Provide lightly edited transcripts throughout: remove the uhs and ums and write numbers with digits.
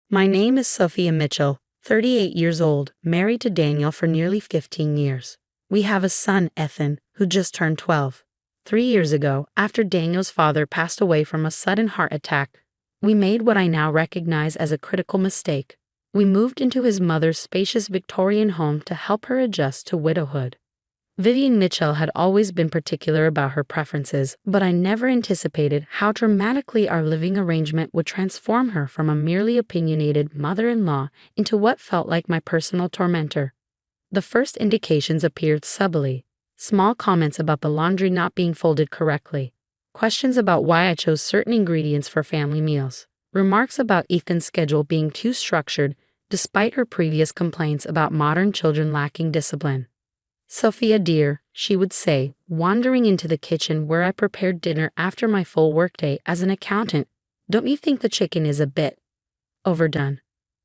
My name is Sophia Mitchell, 38 years old, married to Daniel for nearly 15 years. We have a son, Ethan, who just turned 12. 3 years ago, after Daniel's father passed away from a sudden heart attack, we made what I now recognize as a critical mistake. We moved into his mother's spacious Victorian home to help her adjust to widowhood. Vivian Mitchell had always been particular about her preferences, but I never anticipated how dramatically our living arrangement would transform her from a merely opinionated mother-in-law into what felt like my personal tormentor. The first indications appeared subtly: small comments about the laundry not being folded correctly, questions about why I chose certain ingredients for family meals, remarks about Ethan's schedule being too structured, despite her previous complaints about modern children lacking discipline. "Sophia dear," she would say, wandering into the kitchen where I prepared dinner after my full workday as an accountant, "don't you think the chicken is a bit overdone?"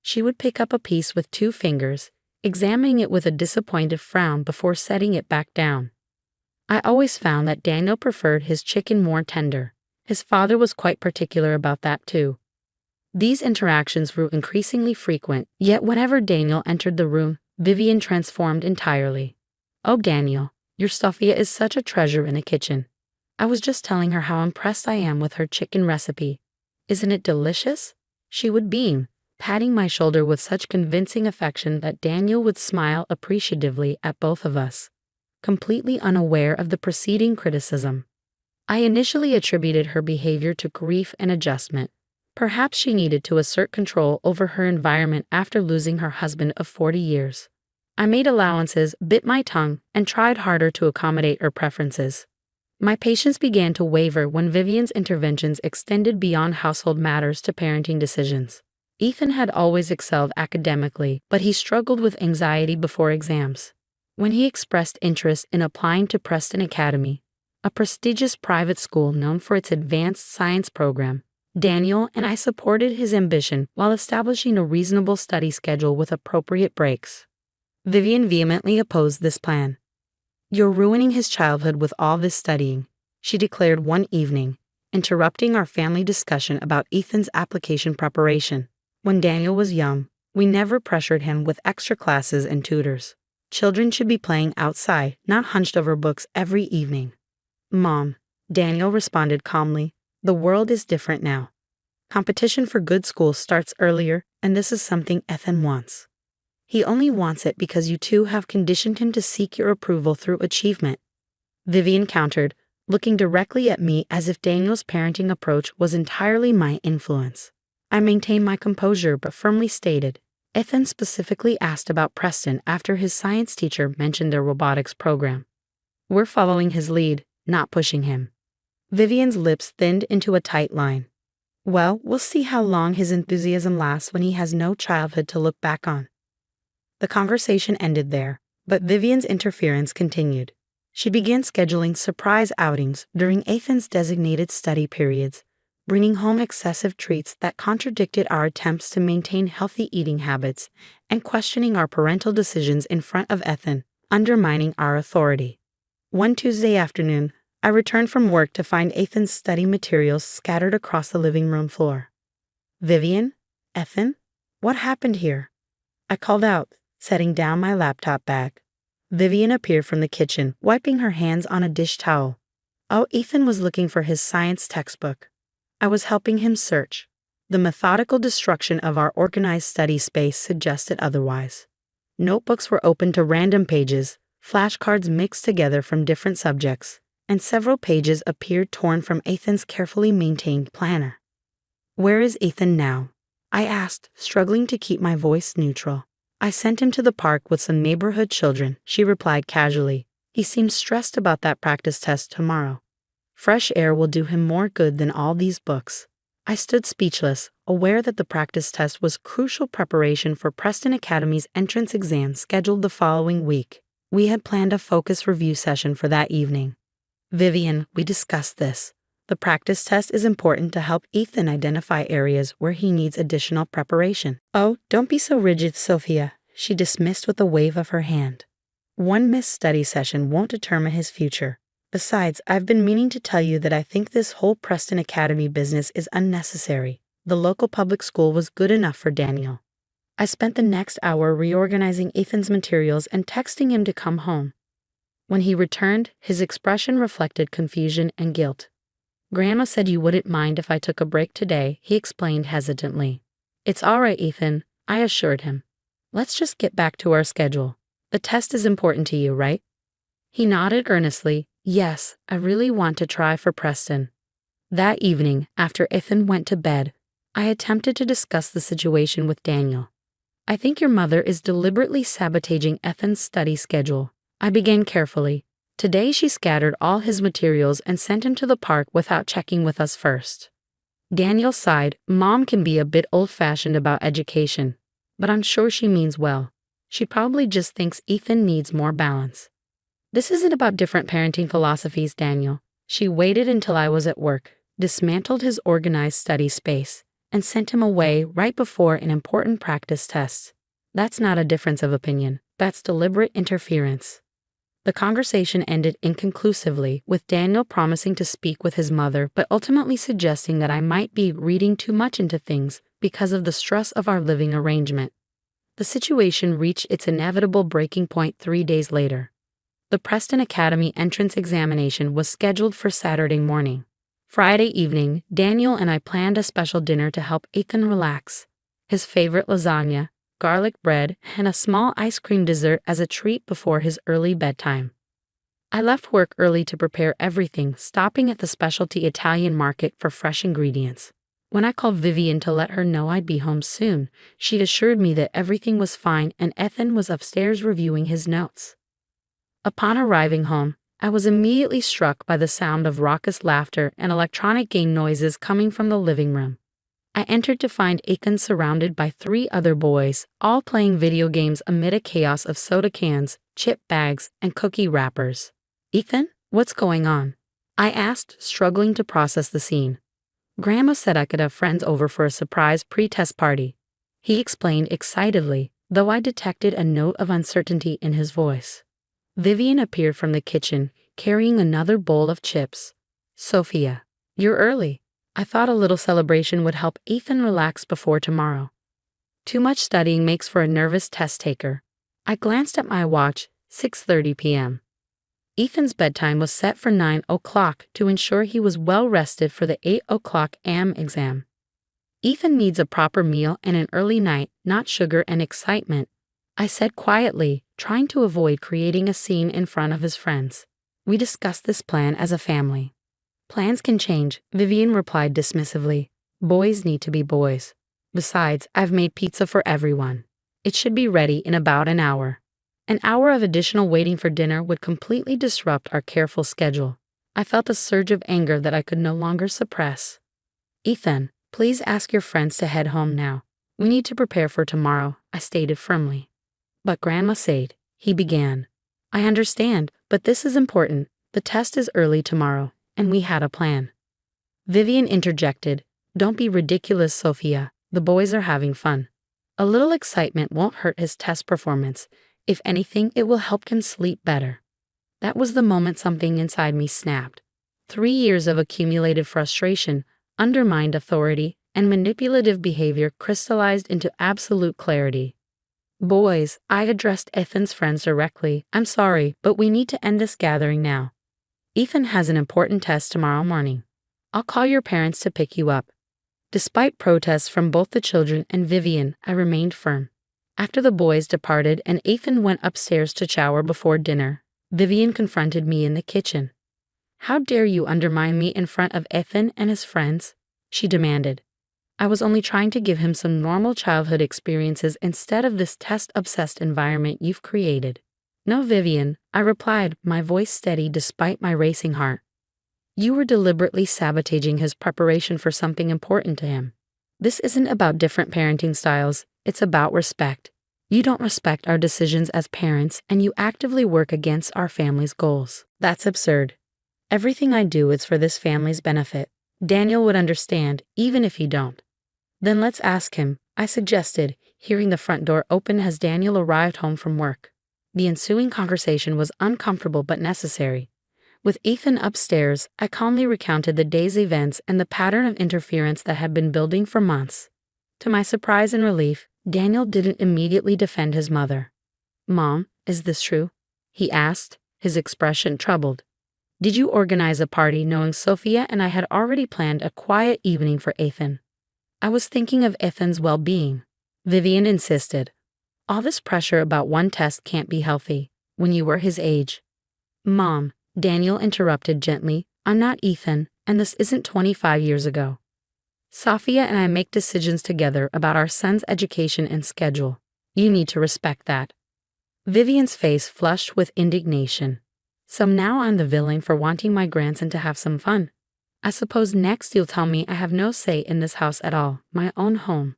She would pick up a piece with 2 fingers, examining it with a disappointed frown before setting it back down. I always found that Daniel preferred his chicken more tender. His father was quite particular about that too. These interactions grew increasingly frequent, yet whenever Daniel entered the room, Vivian transformed entirely. "Oh, Daniel, your Sophia is such a treasure in the kitchen. I was just telling her how impressed I am with her chicken recipe. Isn't it delicious?" She would beam, patting my shoulder with such convincing affection that Daniel would smile appreciatively at both of us, completely unaware of the preceding criticism. I initially attributed her behavior to grief and adjustment. Perhaps she needed to assert control over her environment after losing her husband of 40 years. I made allowances, bit my tongue, and tried harder to accommodate her preferences. My patience began to waver when Vivian's interventions extended beyond household matters to parenting decisions. Ethan had always excelled academically, but he struggled with anxiety before exams. When he expressed interest in applying to Preston Academy, a prestigious private school known for its advanced science program, Daniel and I supported his ambition while establishing a reasonable study schedule with appropriate breaks. Vivian vehemently opposed this plan. "You're ruining his childhood with all this studying," she declared one evening, interrupting our family discussion about Ethan's application preparation. When Daniel was young, we never pressured him with extra classes and tutors. Children should be playing outside, not hunched over books every evening. "Mom," Daniel responded calmly, "the world is different now. Competition for good schools starts earlier, and this is something Ethan wants. He only wants it because you two have conditioned him to seek your approval through achievement." Vivian countered, looking directly at me as if Daniel's parenting approach was entirely my influence. I maintained my composure but firmly stated, "Ethan specifically asked about Preston after his science teacher mentioned their robotics program. We're following his lead, not pushing him." Vivian's lips thinned into a tight line. "Well, we'll see how long his enthusiasm lasts when he has no childhood to look back on." The conversation ended there, but Vivian's interference continued. She began scheduling surprise outings during Ethan's designated study periods, bringing home excessive treats that contradicted our attempts to maintain healthy eating habits, and questioning our parental decisions in front of Ethan, undermining our authority. One Tuesday afternoon, I returned from work to find Ethan's study materials scattered across the living room floor. "Vivian? Ethan? What happened here?" I called out, setting down my laptop bag. Vivian appeared from the kitchen, wiping her hands on a dish towel. "Oh, Ethan was looking for his science textbook. I was helping him search." The methodical destruction of our organized study space suggested otherwise. Notebooks were open to random pages, flashcards mixed together from different subjects, and several pages appeared torn from Ethan's carefully maintained planner. "Where is Ethan now?" I asked, struggling to keep my voice neutral. "I sent him to the park with some neighborhood children," she replied casually. "He seems stressed about that practice test tomorrow. Fresh air will do him more good than all these books." I stood speechless, aware that the practice test was crucial preparation for Preston Academy's entrance exam scheduled the following week. We had planned a focus review session for that evening. "Vivian, we discussed this. The practice test is important to help Ethan identify areas where he needs additional preparation." "Oh, don't be so rigid, Sophia," she dismissed with a wave of her hand. "One missed study session won't determine his future. Besides, I've been meaning to tell you that I think this whole Preston Academy business is unnecessary. The local public school was good enough for Daniel. I spent the next hour reorganizing Ethan's materials and texting him to come home. When he returned, his expression reflected confusion and guilt. "Grandma said you wouldn't mind if I took a break today," he explained hesitantly. "It's all right, Ethan," I assured him. "Let's just get back to our schedule. The test is important to you, right?" He nodded earnestly. "Yes, I really want to try for Preston." That evening, after Ethan went to bed, I attempted to discuss the situation with Daniel. "I think your mother is deliberately sabotaging Ethan's study schedule." I began carefully. "Today she scattered all his materials and sent him to the park without checking with us first." Daniel sighed. "Mom can be a bit old-fashioned about education, but I'm sure she means well. She probably just thinks Ethan needs more balance." "This isn't about different parenting philosophies, Daniel." She waited until I was at work, dismantled his organized study space, and sent him away right before an important practice test. "That's not a difference of opinion. That's deliberate interference." The conversation ended inconclusively, with Daniel promising to speak with his mother but ultimately suggesting that I might be reading too much into things because of the stress of our living arrangement. The situation reached its inevitable breaking point 3 days later. The Preston Academy entrance examination was scheduled for Saturday morning. Friday evening, Daniel and I planned a special dinner to help Ethan relax. His favorite lasagna, garlic bread, and a small ice cream dessert as a treat before his early bedtime. I left work early to prepare everything, stopping at the specialty Italian market for fresh ingredients. When I called Vivian to let her know I'd be home soon, she assured me that everything was fine and Ethan was upstairs reviewing his notes. Upon arriving home, I was immediately struck by the sound of raucous laughter and electronic game noises coming from the living room. I entered to find Ethan surrounded by 3 other boys, all playing video games amid a chaos of soda cans, chip bags, and cookie wrappers. "Ethan, what's going on?" I asked, struggling to process the scene. "Grandma said I could have friends over for a surprise pre-test party," he explained excitedly, though I detected a note of uncertainty in his voice. Vivian appeared from the kitchen, carrying another bowl of chips. "Sophia, you're early. I thought a little celebration would help Ethan relax before tomorrow. Too much studying makes for a nervous test taker." I glanced at my watch, 6:30 p.m. Ethan's bedtime was set for 9 o'clock to ensure he was well rested for the 8 o'clock AM exam. "Ethan needs a proper meal and an early night, not sugar and excitement," I said quietly, trying to avoid creating a scene in front of his friends. "We discussed this plan as a family." "Plans can change," Vivian replied dismissively. "Boys need to be boys. Besides, I've made pizza for everyone. It should be ready in about an hour." An hour of additional waiting for dinner would completely disrupt our careful schedule. I felt a surge of anger that I could no longer suppress. "Ethan, please ask your friends to head home now. We need to prepare for tomorrow," I stated firmly. "But Grandma said," he began. "I understand, but this is important. The test is early tomorrow, and we had a plan." Vivian interjected. "Don't be ridiculous, Sophia. The boys are having fun. A little excitement won't hurt his test performance. If anything, it will help him sleep better." That was the moment something inside me snapped. 3 years of accumulated frustration, undermined authority, and manipulative behavior crystallized into absolute clarity. "Boys," I addressed Ethan's friends directly, "I'm sorry, but we need to end this gathering now. Ethan has an important test tomorrow morning. I'll call your parents to pick you up." Despite protests from both the children and Vivian, I remained firm. After the boys departed and Ethan went upstairs to shower before dinner, Vivian confronted me in the kitchen. "How dare you undermine me in front of Ethan and his friends?" she demanded. "I was only trying to give him some normal childhood experiences instead of this test-obsessed environment you've created." "No, Vivian," I replied, my voice steady despite my racing heart. "You were deliberately sabotaging his preparation for something important to him. This isn't about different parenting styles, it's about respect. You don't respect our decisions as parents, and you actively work against our family's goals. That's absurd. Everything I do is for this family's benefit. Daniel would understand, even if you don't." "Then let's ask him," I suggested, hearing the front door open as Daniel arrived home from work. The ensuing conversation was uncomfortable but necessary. With Ethan upstairs, I calmly recounted the day's events and the pattern of interference that had been building for months. To my surprise and relief, Daniel didn't immediately defend his mother. "Mom, is this true?" he asked, his expression troubled. "Did you organize a party knowing Sophia and I had already planned a quiet evening for Ethan?" "I was thinking of Ethan's well-being," Vivian insisted. "All this pressure about one test can't be healthy when you were his age." "Mom," Daniel interrupted gently, "I'm not Ethan, and this isn't 25 years ago. Sophia and I make decisions together about our son's education and schedule. You need to respect that." Vivian's face flushed with indignation. "So now I'm the villain for wanting my grandson to have some fun. I suppose next you'll tell me I have no say in this house at all, my own home."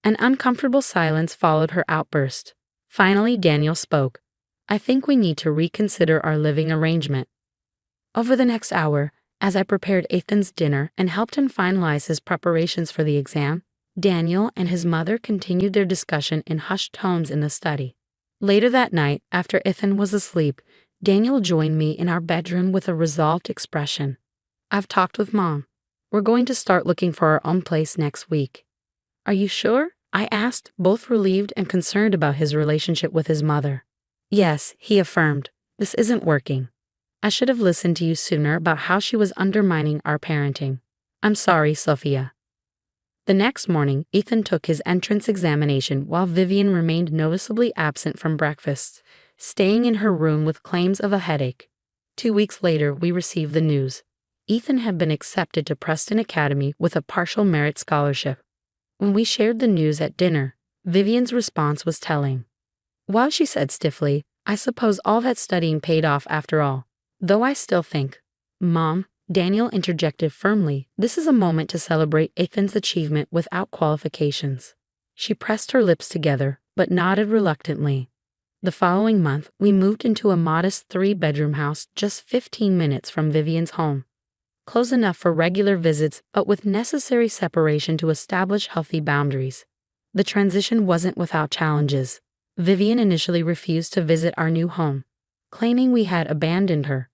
An uncomfortable silence followed her outburst. Finally, Daniel spoke. "I think we need to reconsider our living arrangement." Over the next hour, as I prepared Ethan's dinner and helped him finalize his preparations for the exam, Daniel and his mother continued their discussion in hushed tones in the study. Later that night, after Ethan was asleep, Daniel joined me in our bedroom with a resolved expression. "I've talked with Mom. We're going to start looking for our own place next week." "Are you sure?" I asked, both relieved and concerned about his relationship with his mother. "Yes," he affirmed. "This isn't working. I should have listened to you sooner about how she was undermining our parenting. I'm sorry, Sophia." The next morning, Ethan took his entrance examination while Vivian remained noticeably absent from breakfast, staying in her room with claims of a headache. 2 weeks later, we received the news. Ethan had been accepted to Preston Academy with a partial merit scholarship. When we shared the news at dinner, Vivian's response was telling. While she said stiffly, "I suppose all that studying paid off after all. Though I still think." "Mom," Daniel interjected firmly, "this is a moment to celebrate Ethan's achievement without qualifications." She pressed her lips together, but nodded reluctantly. The following month, we moved into a modest 3-bedroom house just 15 minutes from Vivian's home. Close enough for regular visits, but with necessary separation to establish healthy boundaries. The transition wasn't without challenges. Vivian initially refused to visit our new home, claiming we had abandoned her,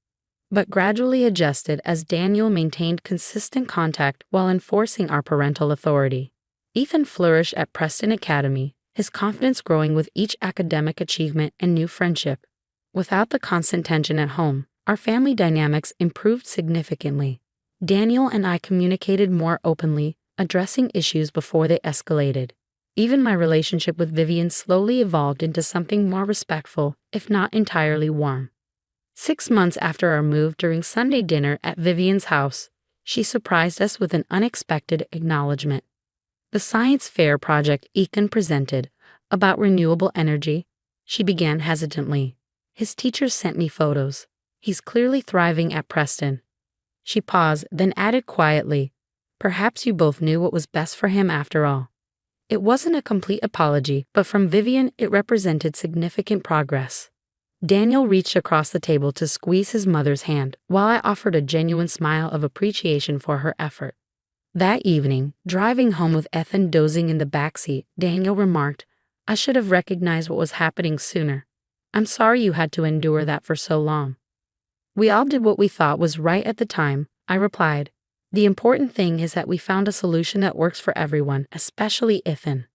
but gradually adjusted as Daniel maintained consistent contact while enforcing our parental authority. Ethan flourished at Preston Academy, his confidence growing with each academic achievement and new friendship. Without the constant tension at home, our family dynamics improved significantly. Daniel and I communicated more openly, addressing issues before they escalated. Even my relationship with Vivian slowly evolved into something more respectful, if not entirely warm. 6 months after our move, during Sunday dinner at Vivian's house, she surprised us with an unexpected acknowledgement. The science fair project Ethan presented, about renewable energy, she began hesitantly. "His teachers sent me photos. He's clearly thriving at Preston." She paused, then added quietly, "Perhaps you both knew what was best for him after all." It wasn't a complete apology, but from Vivian it represented significant progress. Daniel reached across the table to squeeze his mother's hand, while I offered a genuine smile of appreciation for her effort. That evening, driving home with Ethan dozing in the backseat, Daniel remarked, "I should have recognized what was happening sooner. I'm sorry you had to endure that for so long." "We all did what we thought was right at the time," I replied. "The important thing is that we found a solution that works for everyone, especially Ethan."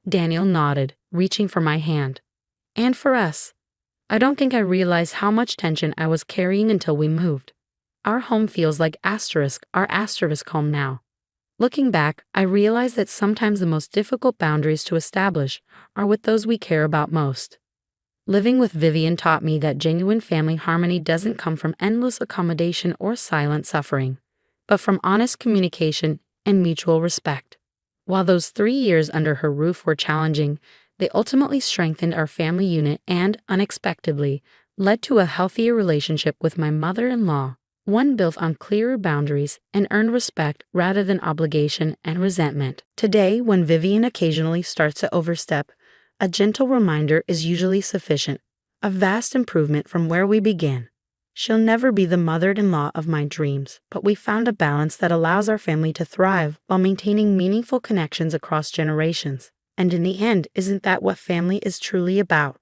Daniel nodded, reaching for my hand. "And for us. I don't think I realized how much tension I was carrying until we moved. Our home feels like our asterisk home now." Looking back, I realized that sometimes the most difficult boundaries to establish are with those we care about most. Living with Vivian taught me that genuine family harmony doesn't come from endless accommodation or silent suffering, but from honest communication and mutual respect. While those 3 years under her roof were challenging, they ultimately strengthened our family unit and, unexpectedly, led to a healthier relationship with my mother-in-law, one built on clearer boundaries and earned respect rather than obligation and resentment. Today, when Vivian occasionally starts to overstep, a gentle reminder is usually sufficient, a vast improvement from where we began. She'll never be the mother-in-law of my dreams, but we found a balance that allows our family to thrive while maintaining meaningful connections across generations. And in the end, isn't that what family is truly about?